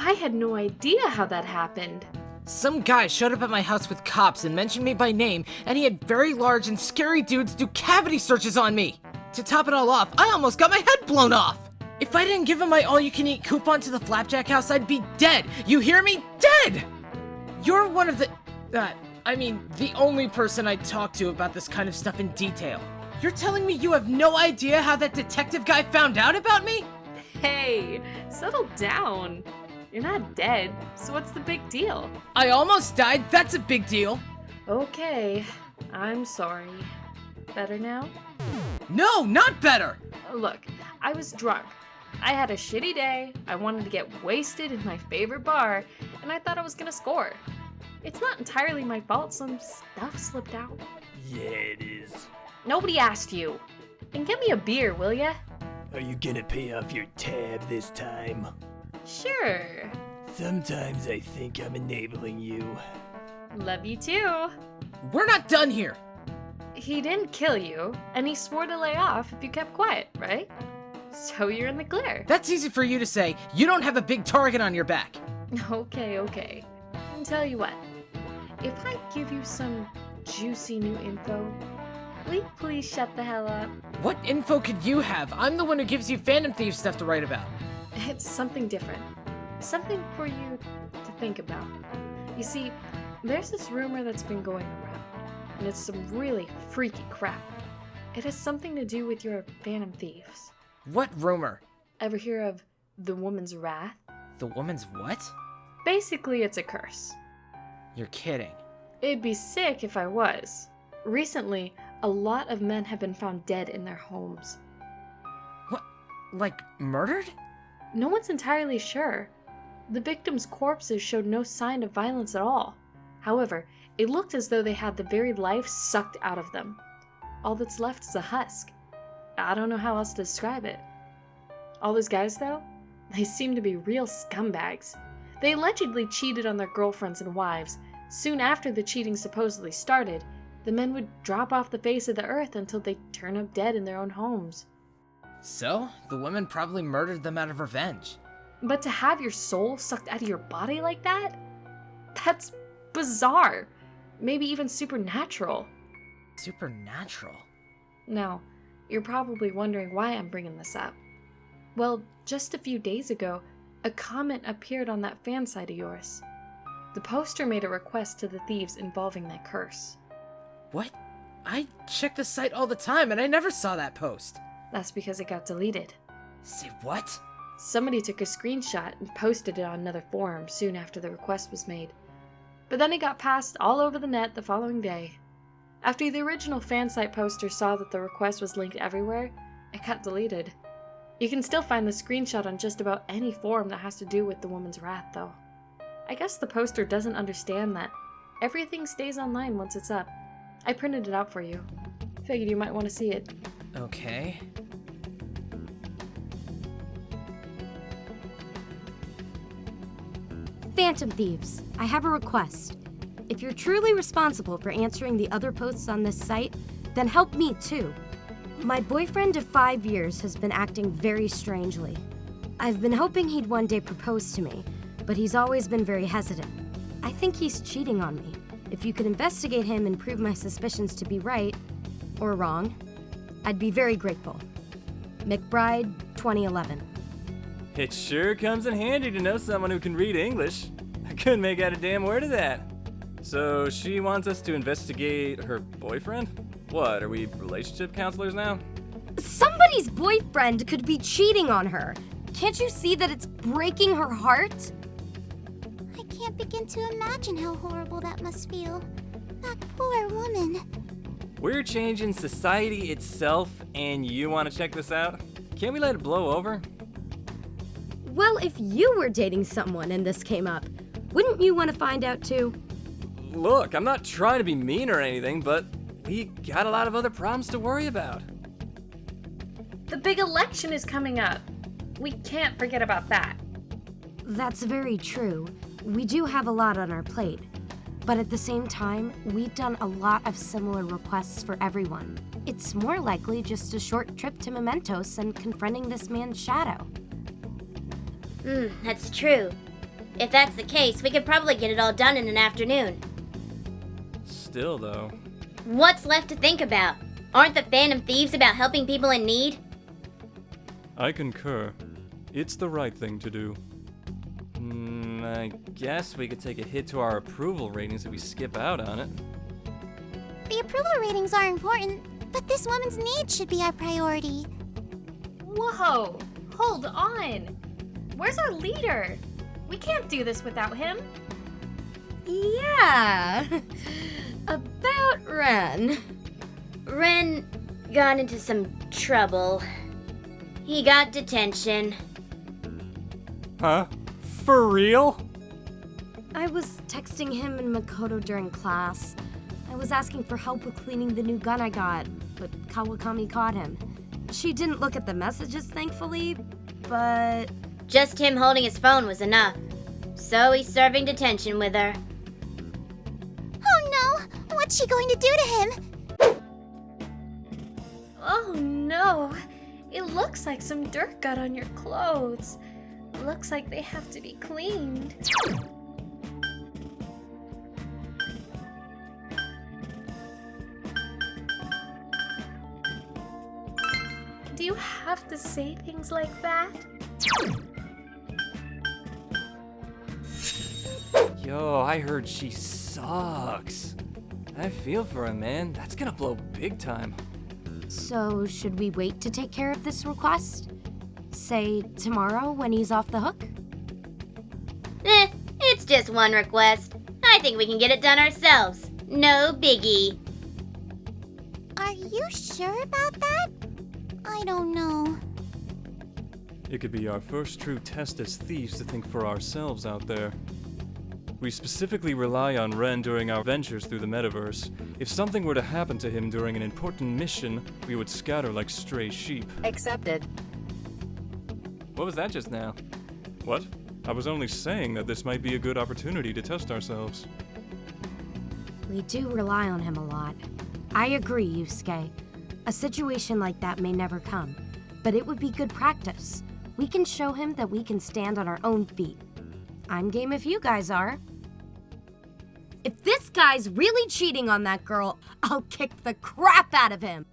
I had no idea how that happened. Some guy showed up at my house with cops and mentioned me by name, and he had very large and scary dudes do cavity searches on me. To top it all off, I almost got my head blown off. If I didn't give him my all-you-can-eat coupon to the Flapjack house, I'd be dead. You hear me? Dead! You're one of the... the only person I talk to about this kind of stuff in detail. You're telling me you have no idea how that detective guy found out about me? Hey, settle down. You're not dead, so what's the big deal? I almost died, that's a big deal. Okay, I'm sorry. Better now? No, not better! Look, I was drunk. I had a shitty day, I wanted to get wasted in my favorite bar, and I thought I was gonna score. It's not entirely my fault some stuff slipped out. Yeah, it is. Nobody asked you. And get me a beer, will ya? Are you gonna pay off your tab this time? Sure. Sometimes I think I'm enabling you. Love you too. We're not done here. He didn't kill you, and he swore to lay off if you kept quiet, right? So you're in the clear. That's easy for you to say. You don't have a big target on your back. Okay. I'll tell you what. If I give you some juicy new info, will you please shut the hell up? What info could you have? I'm the one who gives you Phantom Thieves stuff to write about. It's something different. Something for you to think about. You see, there's this rumor that's been going around, and it's some really freaky crap. It has something to do with your Phantom Thieves. What rumor? Ever hear of the woman's wrath? The woman's what? Basically, it's a curse. You're kidding. It'd be sick if I was. Recently, a lot of men have been found dead in their homes. What? Like, murdered? No one's entirely sure. The victims' corpses showed no sign of violence at all. However, it looked as though they had the very life sucked out of them. All that's left is a husk. I don't know how else to describe it. All those guys, though, they seem to be real scumbags. They allegedly cheated on their girlfriends and wives. Soon after the cheating supposedly started, the men would drop off the face of the earth until they turn up dead in their own homes. So, the women probably murdered them out of revenge. But to have your soul sucked out of your body like that? That's bizarre. Maybe even supernatural. Supernatural? Now, you're probably wondering why I'm bringing this up. Well, just a few days ago, a comment appeared on that fan site of yours. The poster made a request to the thieves involving that curse. What? I check the site all the time and I never saw that post. That's because it got deleted. Say what? Somebody took a screenshot and posted it on another forum soon after the request was made. But then it got passed all over the net the following day. After the original fan site poster saw that the request was linked everywhere, it got deleted. You can still find the screenshot on just about any forum that has to do with the woman's wrath, though. I guess the poster doesn't understand that everything stays online once it's up. I printed it out for you. Figured you might want to see it. Okay. Phantom Thieves, I have a request. If you're truly responsible for answering the other posts on this site, then help me too. My boyfriend of 5 years has been acting very strangely. I've been hoping he'd one day propose to me, but he's always been very hesitant. I think he's cheating on me. If you could investigate him and prove my suspicions to be right, or wrong, I'd be very grateful. McBride, 2011. It sure comes in handy to know someone who can read English. I couldn't make out a damn word of that. So she wants us to investigate her boyfriend? What, are we relationship counselors now? Somebody's boyfriend could be cheating on her. Can't you see that it's breaking her heart? I can't begin to imagine how horrible that must feel. That poor woman. We're changing society itself, and you want to check this out? Can't we let it blow over? Well, if you were dating someone and this came up, wouldn't you want to find out too? Look, I'm not trying to be mean or anything, but we got a lot of other problems to worry about. The big election is coming up. We can't forget about that. That's very true. We do have a lot on our plate. But at the same time, we've done a lot of similar requests for everyone. It's more likely just a short trip to Mementos and confronting this man's shadow. That's true. If that's the case, we could probably get it all done in an afternoon. Still, though. What's left to think about? Aren't the Phantom Thieves about helping people in need? I concur. It's the right thing to do. I guess we could take a hit to our approval ratings if we skip out on it. The approval ratings are important, but this woman's needs should be our priority. Whoa! Hold on! Where's our leader? We can't do this without him. Yeah. About Ren. Ren got into some trouble. He got detention. Huh? For real? I was texting him and Makoto during class. I was asking for help with cleaning the new gun I got, but Kawakami caught him. She didn't look at the messages, thankfully, but... Just him holding his phone was enough. So he's serving detention with her. Oh no! What's she going to do to him? Oh no! It looks like some dirt got on your clothes. Looks like they have to be cleaned. Do you have to say things like that? Yo, I heard she sucks. I feel for him, man. That's gonna blow big time. So, should we wait to take care of this request? Say, tomorrow when he's off the hook? It's just one request. I think we can get it done ourselves. No biggie. Are you sure about that? I don't know. It could be our first true test as thieves to think for ourselves out there. We specifically rely on Ren during our ventures through the metaverse. If something were to happen to him during an important mission, we would scatter like stray sheep. Accepted. What was that just now? What? I was only saying that this might be a good opportunity to test ourselves. We do rely on him a lot. I agree, Yusuke. A situation like that may never come, but it would be good practice. We can show him that we can stand on our own feet. I'm game if you guys are. If this guy's really cheating on that girl, I'll kick the crap out of him.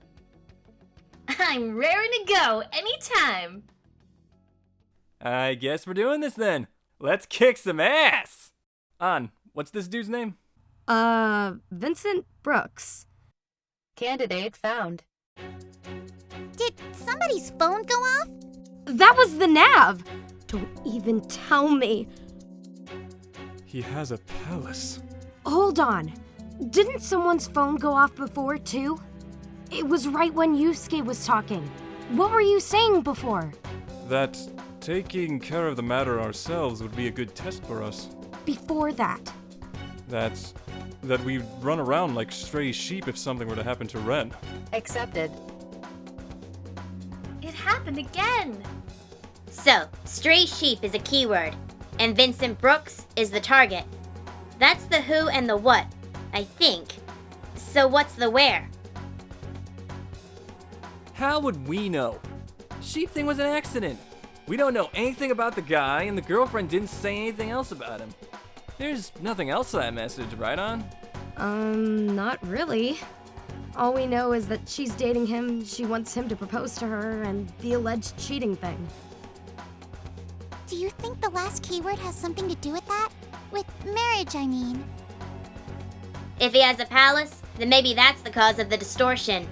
I'm raring to go anytime. I guess we're doing this then. Let's kick some ass! What's this dude's name? Vincent Brooks. Candidate found. Did somebody's phone go off? That was the nav! Don't even tell me. He has a palace. Hold on. Didn't someone's phone go off before, too? It was right when Yusuke was talking. What were you saying before? That taking care of the matter ourselves would be a good test for us. Before that. That we'd run around like stray sheep if something were to happen to Ren. Accepted. It happened again. So, stray sheep is a keyword, and Vincent Brooks is the target. That's the who and the what, I think. So what's the where? How would we know? Sheep thing was an accident. We don't know anything about the guy, and the girlfriend didn't say anything else about him. There's nothing else to that message, right on? Not really. All we know is that she's dating him, she wants him to propose to her, and the alleged cheating thing. Do you think the last keyword has something to do with that? With marriage, I mean. If he has a palace, then maybe that's the cause of the distortion.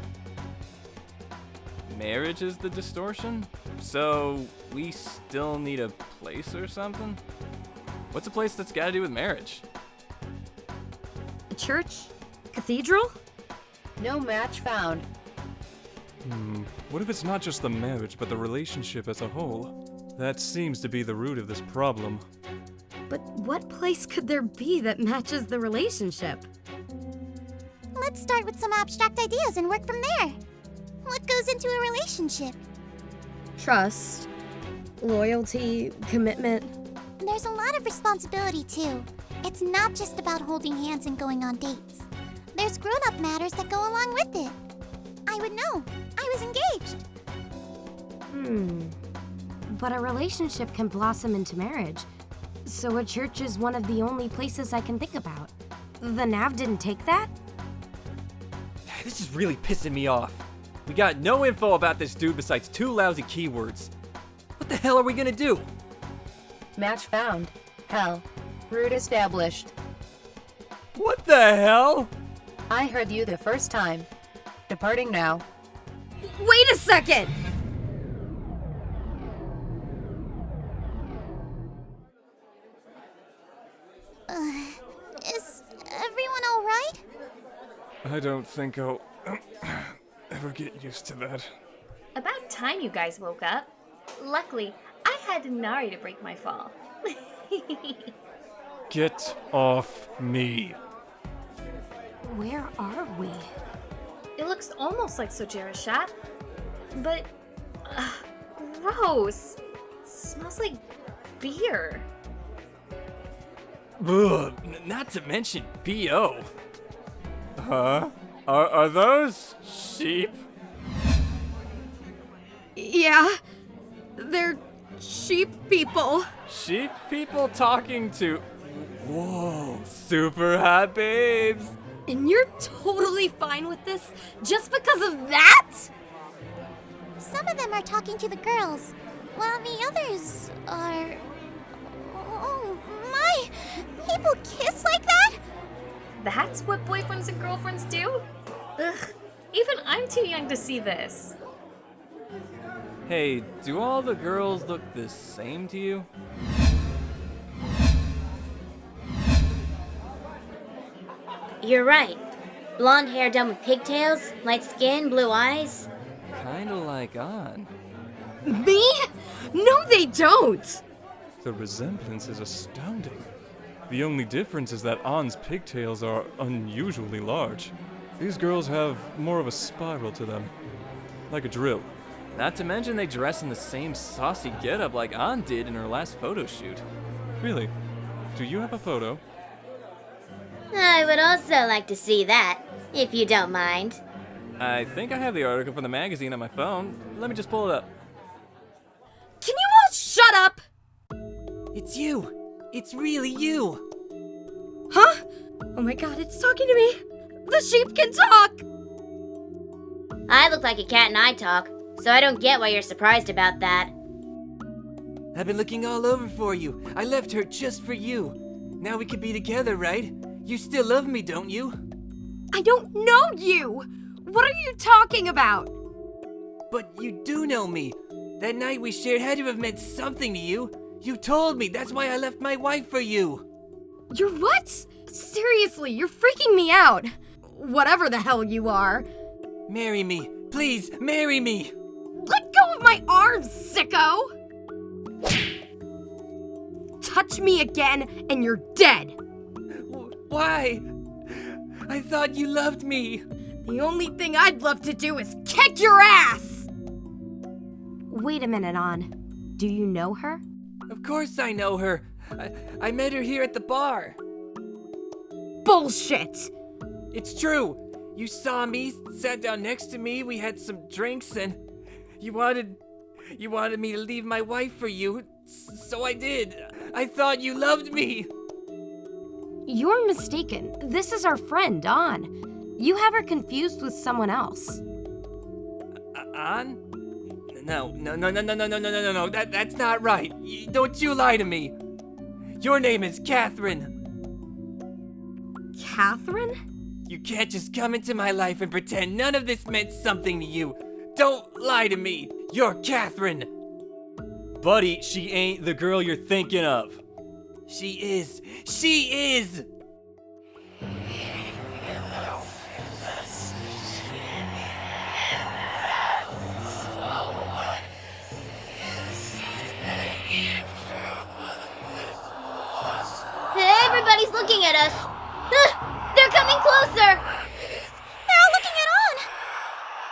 Marriage is the distortion? So, we still need a place or something? What's a place that's gotta do with marriage? A church? Cathedral? No match found. What if it's not just the marriage, but the relationship as a whole? That seems to be the root of this problem. But what place could there be that matches the relationship? Let's start with some abstract ideas and work from there. What goes into a relationship? Trust, loyalty, commitment. There's a lot of responsibility, too. It's not just about holding hands and going on dates. There's grown-up matters that go along with it. I would know. I was engaged. But a relationship can blossom into marriage. So a church is one of the only places I can think about. The Nav didn't take that? This is really pissing me off. We got no info about this dude besides 2 lousy keywords. What the hell are we gonna do? Match found. Hell. Route established. What the hell? I heard you the first time. Departing now. Wait a second! Is everyone alright? I don't think I'll ever get used to that. About time you guys woke up. Luckily, I had Nari to break my fall. Get off me. Where are we? It looks almost like Sojira's shop, but gross. Smells like beer. Ugh, not to mention B.O. Huh? Are those sheep? Yeah, they're sheep people. Sheep people talking to... Whoa, super hot babes. And you're totally fine with this just because of that? Some of them are talking to the girls, while the others are... Oh my! People kiss like that? That's what boyfriends and girlfriends do? Ugh, even I'm too young to see this. Hey, do all the girls look the same to you? You're right. Blonde hair done with pigtails, light skin, blue eyes. Kinda like An. Me? No, they don't. The resemblance is astounding. The only difference is that An's pigtails are unusually large. These girls have more of a spiral to them, like a drill. Not to mention they dress in the same saucy getup like An did in her last photo shoot. Really? Do you have a photo? I would also like to see that, if you don't mind. I think I have the article from the magazine on my phone. Let me just pull it up. Can you all shut up? It's you. It's really you. Huh? Oh my god, it's talking to me. The sheep can talk. I look like a cat and I talk, so I don't get why you're surprised about that. I've been looking all over for you. I left her just for you. Now we can be together, right? You still love me, don't you? I don't know you. What are you talking about? But you do know me. That night we shared had to have meant something to you. You told me. That's why I left my wife for you. You're what? Seriously, you're freaking me out. Whatever the hell you are. Marry me. Please, marry me. Let go of my arms, sicko! Touch me again and you're dead. Why? I thought you loved me. The only thing I'd love to do is kick your ass! Wait a minute, An. Do you know her? Of course I know her. I met her here at the bar. Bullshit! It's true. You saw me, sat down next to me, we had some drinks, and you wanted me to leave my wife for you, so I did. I thought you loved me. You're mistaken. This is our friend, An. You have her confused with someone else. An? No. That's not right. Don't you lie to me. Your name is Catherine. Catherine? You can't just come into my life and pretend none of this meant something to you. Don't lie to me. You're Catherine. Buddy, she ain't the girl you're thinking of. She is. She is! Everybody's looking at us. They're coming closer. They're all looking at On.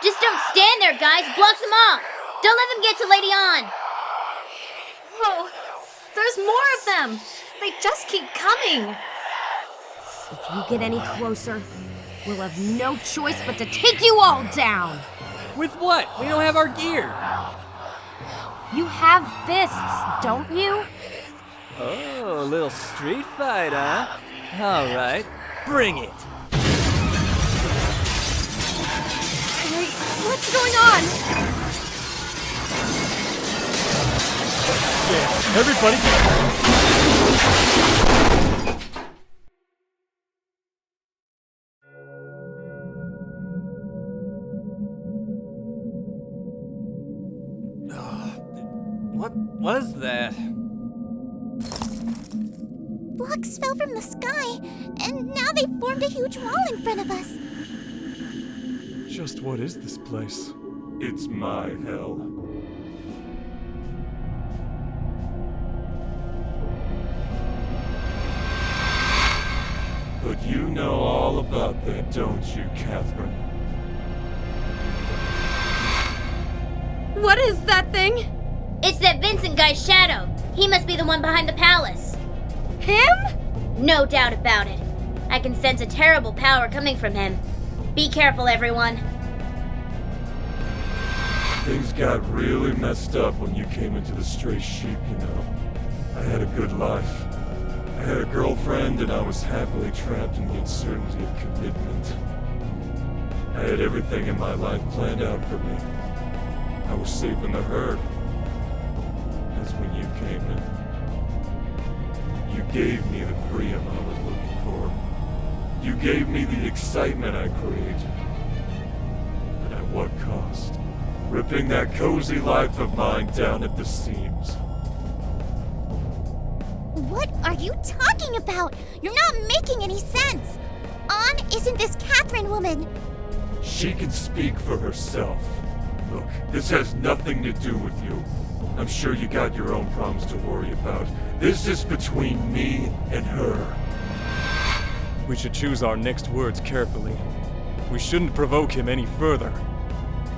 Just don't stand there, guys. Block them off. Don't let them get to Lady On. Whoa, there's more of them. They just keep coming. If you get any closer, we'll have no choice but to take you all down. With what? We don't have our gear. You have fists, don't you? Oh, a little street fight, huh? Alright, bring it! Wait, what's going on? Yeah, everybody. What was that? Blocks fell from the sky, and now they've formed a huge wall in front of us. Just what is this place? It's my hell. But you know all about that, don't you, Catherine? What is that thing? It's that Vincent guy's shadow. He must be the one behind the palace. Him? No doubt about it. I can sense a terrible power coming from him. Be careful, everyone. Things got really messed up when you came into the Stray Sheep, you know. I had a good life. I had a girlfriend, and I was happily trapped in the uncertainty of commitment. I had everything in my life planned out for me. I was safe in the herd. That's when you came in. You gave me the freedom I was looking for. You gave me the excitement I craved. But at what cost? Ripping that cozy life of mine down at the seams. What are you talking about? You're not making any sense. An isn't this Catherine woman. She can speak for herself. Look, this has nothing to do with you. I'm sure you got your own problems to worry about. This is between me and her. We should choose our next words carefully. We shouldn't provoke him any further.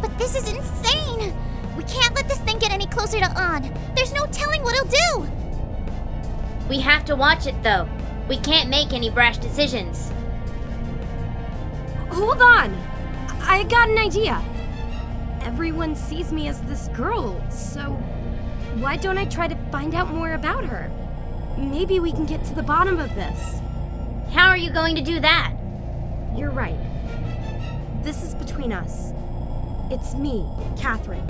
But this is insane! We can't let this thing get any closer to An. There's no telling what he'll do! We have to watch it, though. We can't make any brash decisions. Hold on! I got an idea. Everyone sees me as this girl, so why don't I try to find out more about her? Maybe we can get to the bottom of this. How are you going to do that? You're right. This is between us. It's me, Catherine.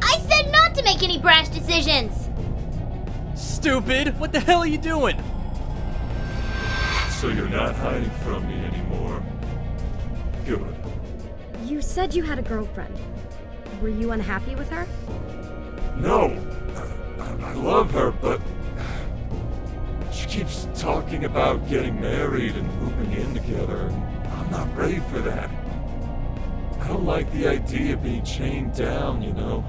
I said not to make any brash decisions! Stupid! What the hell are you doing? So you're not hiding from me anymore. Good. You said you had a girlfriend. Were you unhappy with her? No! I love her, but she keeps talking about getting married and moving in together, and I'm not ready for that. I don't like the idea of being chained down, you know?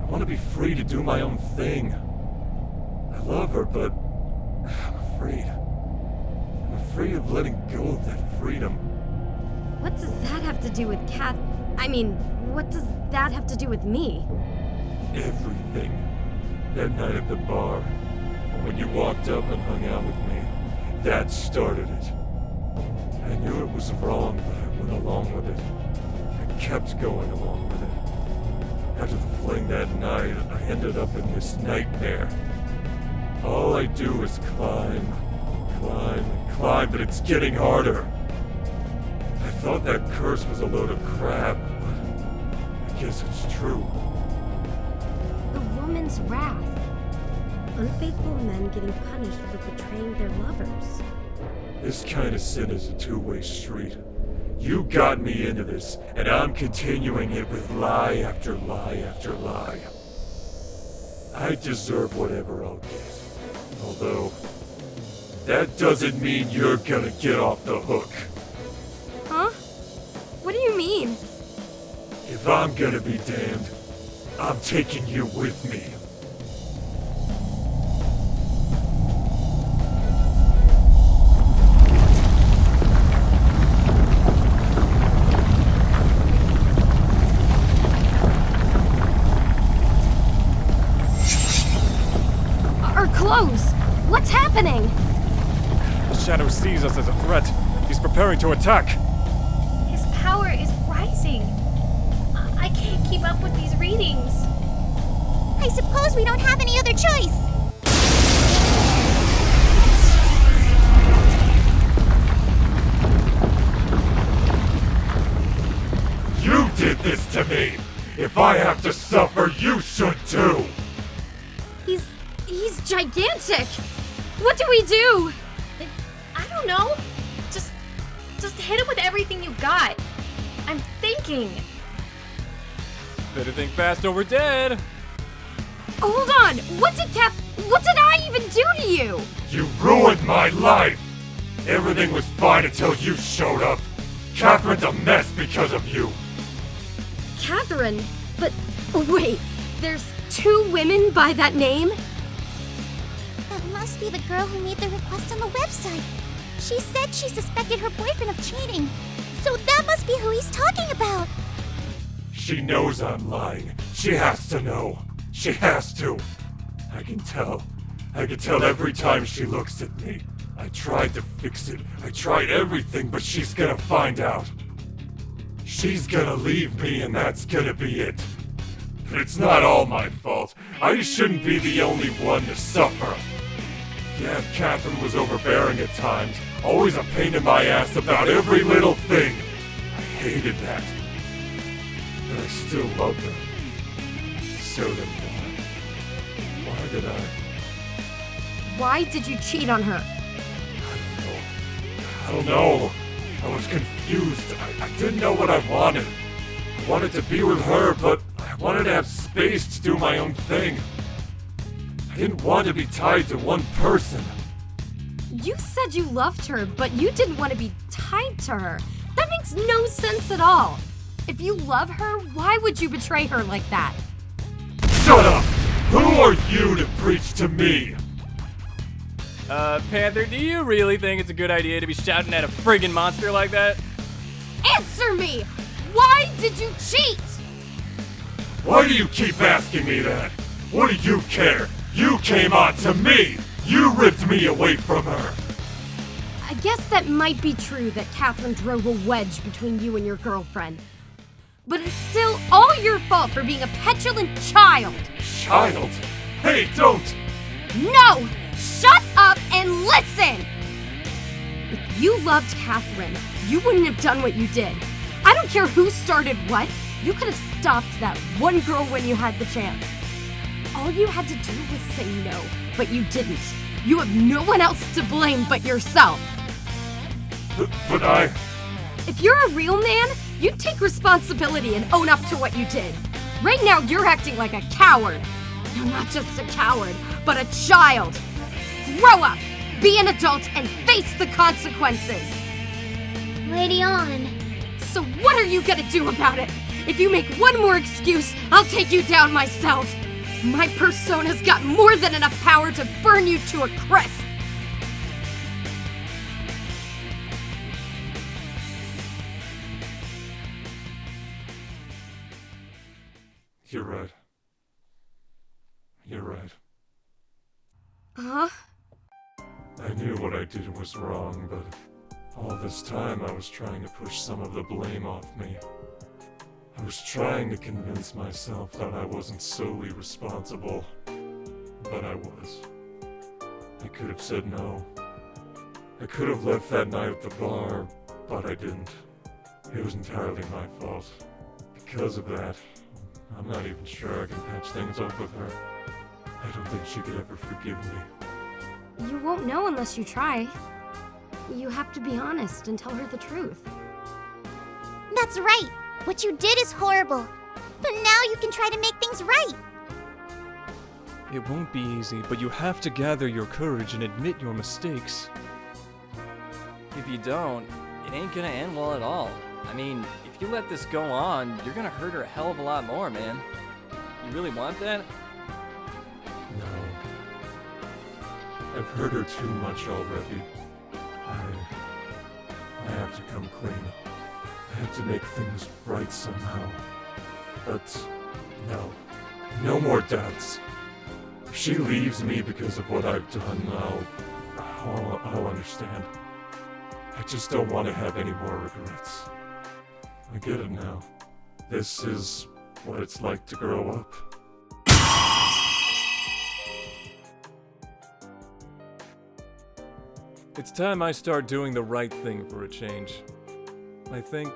I want to be free to do my own thing. I love her, but I'm afraid. I'm afraid of letting go of that freedom. What does that have to do with what does that have to do with me? Everything. That night at the bar, when you walked up and hung out with me, that started it. I knew it was wrong, but I went along with it. I kept going along with it. After the fling that night, I ended up in this nightmare. All I do is climb, but it's getting harder. I thought that curse was a load of crap, but I guess it's true. The woman's wrath. Unfaithful men getting punished for betraying their lovers. This kind of sin is a two-way street. You got me into this, and I'm continuing it with lie after lie after lie. I deserve whatever I'll get. Although, that doesn't mean you're gonna get off the hook. Huh? What do you mean? If I'm gonna be damned, I'm taking you with me. Our clothes! What's happening? The Shadow sees us as a threat. He's preparing to attack. His power is rising. I can't keep up with these readings. I suppose we don't have any other choice. this to me! If I have to suffer, you should too! He's gigantic! What do we do? I don't know. Just hit him with everything you got. I'm thinking. Better think fast or we're dead. Hold on! What did I even do to you? You ruined my life! Everything was fine until you showed up. Catherine's a mess because of you. Catherine? But wait, there's 2 women by that name? That must be the girl who made the request on the website. She said she suspected her boyfriend of cheating. So that must be who he's talking about. She knows I'm lying. She has to know. She has to. I can tell. I can tell every time she looks at me. I tried to fix it. I tried everything, but she's gonna find out. She's gonna leave me, and that's gonna be it. It's not all my fault. I shouldn't be the only one to suffer. Yeah, Catherine was overbearing at times, always a pain in my ass about every little thing. I hated that. But I still loved her. So then why did I? Why did you cheat on her? I don't know. I was confused. I didn't know what I wanted. I wanted to be with her, but I wanted to have space to do my own thing. I didn't want to be tied to one person. You said you loved her, but you didn't want to be tied to her. That makes no sense at all. If you love her, why would you betray her like that? Shut up! Who are you to preach to me? Panther, do you really think it's a good idea to be shouting at a friggin' monster like that? Answer me! Why did you cheat? Why do you keep asking me that? What do you care? You came on to me! You ripped me away from her! I guess that might be true that Catherine drove a wedge between you and your girlfriend. But it's still all your fault for being a petulant child! Child? Hey, don't! No! Shut up and listen! If you loved Catherine, you wouldn't have done what you did. I don't care who started what. You could have stopped that one girl when you had the chance. All you had to do was say no, but you didn't. You have no one else to blame but yourself. But I... If you're a real man, you'd take responsibility and own up to what you did. Right now, you're acting like a coward. No, not just a coward, but a child. Grow up, be an adult, and face the consequences. Lady On. So what are you gonna do about it? If you make one more excuse, I'll take you down myself. My persona's got more than enough power to burn you to a crisp. You're right. You're right. Huh? I knew what I did was wrong, but all this time I was trying to push some of the blame off me. I was trying to convince myself that I wasn't solely responsible, but I was. I could have said no. I could have left that night at the bar, but I didn't. It was entirely my fault. Because of that, I'm not even sure I can patch things up with her. I don't think she could ever forgive me. You won't know unless you try. You have to be honest and tell her the truth. That's right. What you did is horrible. But now you can try to make things right. It won't be easy, but you have to gather your courage and admit your mistakes. If you don't, it ain't gonna end well at all. I mean, if you let this go on, you're gonna hurt her a hell of a lot more, man. You really want that? No. I've hurt her too much already. I have to come clean. I have to make things right somehow. But no. No more doubts. If she leaves me because of what I've done, I'll understand. I just don't want to have any more regrets. I get it now. This is what it's like to grow up. It's time I start doing the right thing for a change. I think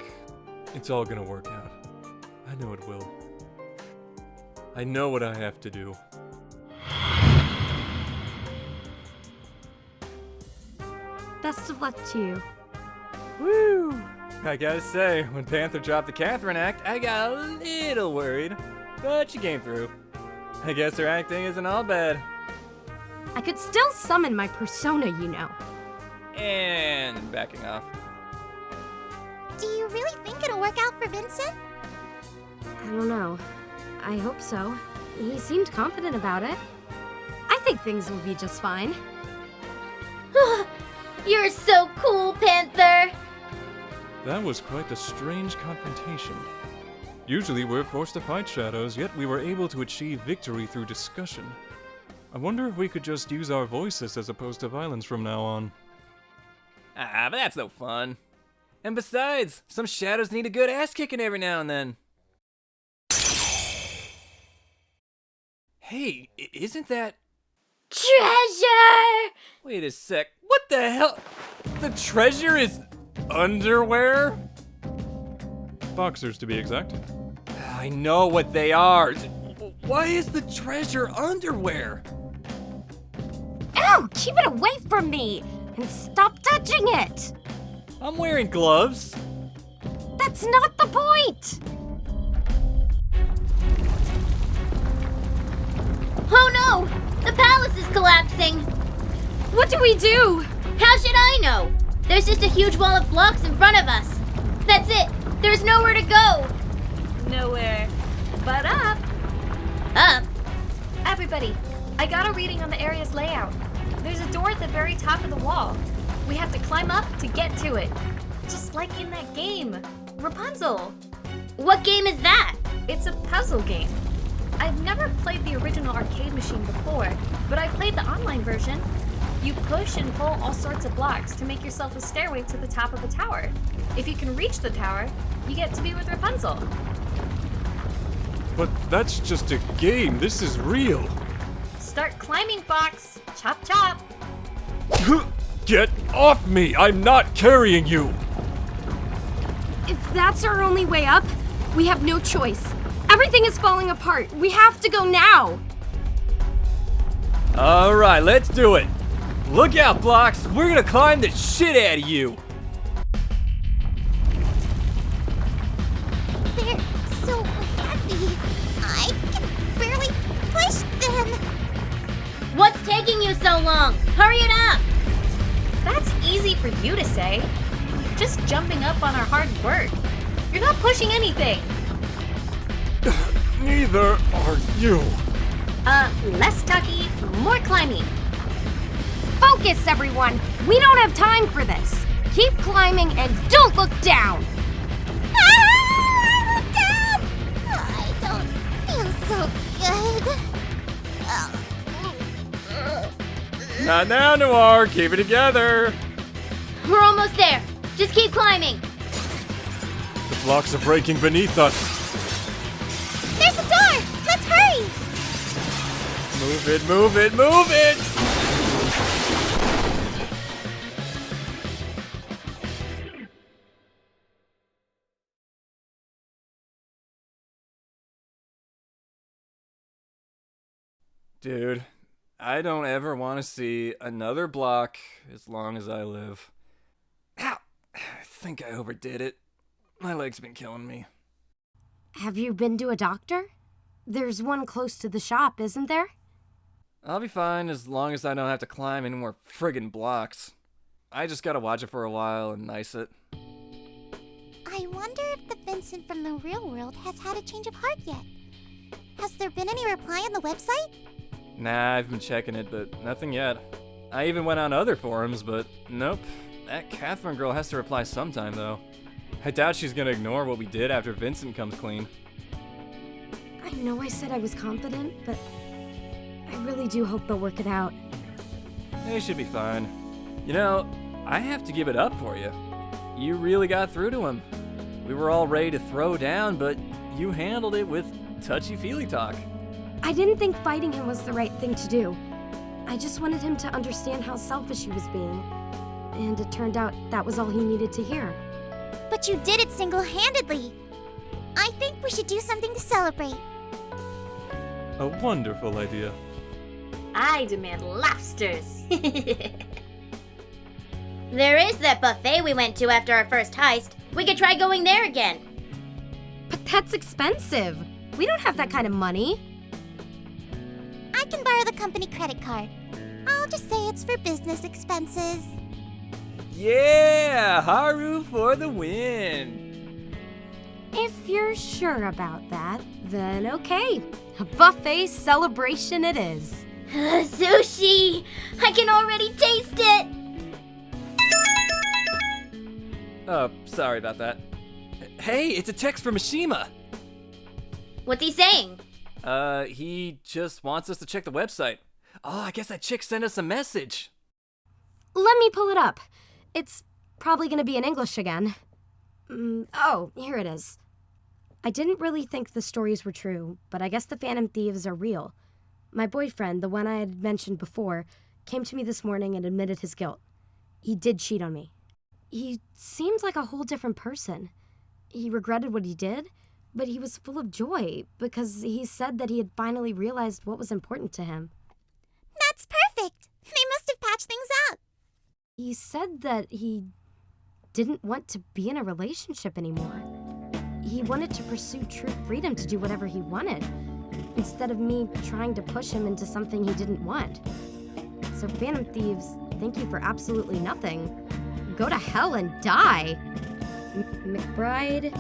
it's all gonna work out. I know it will. I know what I have to do. Best of luck to you. Woo! I gotta say, when Panther dropped the Catherine act, I got a little worried. But she came through. I guess her acting isn't all bad. I could still summon my persona, you know. And backing off. Do you really think it'll work out for Vincent? I don't know. I hope so. He seemed confident about it. I think things will be just fine. You're so cool, Panther! That was quite a strange confrontation. Usually we're forced to fight shadows, yet we were able to achieve victory through discussion. I wonder if we could just use our voices as opposed to violence from now on. But that's no fun. And besides, some shadows need a good ass kicking every now and then. Hey, isn't that... Treasure! Wait a sec, what the hell? The treasure is underwear? Boxers, to be exact. I know what they are. Why is the treasure underwear? Ew! Keep it away from me! And stop touching it! I'm wearing gloves. That's not the point! Oh no! The palace is collapsing! What do we do? How should I know? There's just a huge wall of blocks in front of us. That's it! There's nowhere to go! Nowhere but up. Up? Everybody, I got a reading on the area's layout. There's a door at the very top of the wall. We have to climb up to get to it. Just like in that game, Rapunzel. What game is that? It's a puzzle game. I've never played the original arcade machine before, but I played the online version. You push and pull all sorts of blocks to make yourself a stairway to the top of a tower. If you can reach the tower, you get to be with Rapunzel. But that's just a game. This is real. Start climbing, Fox. Chop chop. Get off me! I'm not carrying you! If that's our only way up, we have no choice. Everything is falling apart. We have to go now. Alright, let's do it. Look out, blocks. We're gonna climb the shit out of you. They're so heavy. I can barely push them. What's taking you so long? Hurry it up! That's easy for you to say. Just jumping up on our hard work. You're not pushing anything. Neither are you. Less tucky, more climbing. Focus, everyone. We don't have time for this. Keep climbing and don't look down. Ah! Dad! I don't feel so good. Not now, Noir. Keep it together. We're almost there. Just keep climbing. The blocks are breaking beneath us. There's a door! Let's hurry! Move it, move it, move it! Dude, I don't ever want to see another block as long as I live. Ow! I think I overdid it. My leg's been killing me. Have you been to a doctor? There's one close to the shop, isn't there? I'll be fine as long as I don't have to climb any more friggin' blocks. I just gotta watch it for a while and nice it. I wonder if the Vincent from the real world has had a change of heart yet. Has there been any reply on the website? Nah, I've been checking it, but nothing yet. I even went on other forums, but nope. That Catherine girl has to reply sometime, though. I doubt she's gonna ignore what we did after Vincent comes clean. I know I said I was confident, but I really do hope they'll work it out. They should be fine. You know, I have to give it up for you. You really got through to him. We were all ready to throw down, but you handled it with touchy-feely talk. I didn't think fighting him was the right thing to do. I just wanted him to understand how selfish he was being. And it turned out that was all he needed to hear. But you did it single-handedly. I think we should do something to celebrate. A wonderful idea. I demand lobsters. There is that buffet we went to after our first heist. We could try going there again. But that's expensive. We don't have that kind of money. I can borrow the company credit card. I'll just say it's for business expenses. Yeah, Haru for the win. If you're sure about that, then okay. A buffet celebration it is. Sushi! I can already taste it! Oh, sorry about that. Hey, it's a text from Mishima. What's he saying? He just wants us to check the website. Oh, I guess that chick sent us a message. Let me pull it up. It's probably gonna be in English again. Oh, here it is. I didn't really think the stories were true, but I guess the Phantom Thieves are real. My boyfriend, the one I had mentioned before, came to me this morning and admitted his guilt. He did cheat on me. He seemed like a whole different person. He regretted what he did, but he was full of joy because he said that he had finally realized what was important to him. That's perfect! They must have patched things up. He said that he didn't want to be in a relationship anymore. He wanted to pursue true freedom to do whatever he wanted, instead of me trying to push him into something he didn't want. So Phantom Thieves, thank you for absolutely nothing. Go to hell and die. McBride,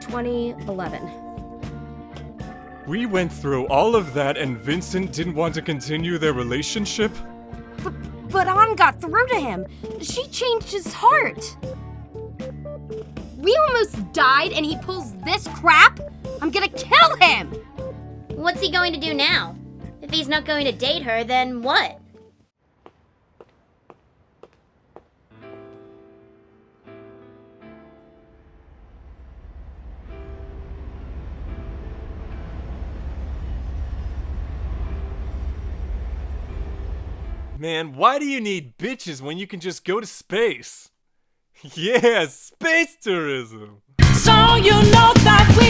2011. We went through all of that and Vincent didn't want to continue their relationship? But Ann got through to him. She changed his heart. We almost died and he pulls this crap? I'm gonna kill him! What's he going to do now? If he's not going to date her, then what? Man, why do you need bitches when you can just go to space? Yeah, space tourism! So you know that we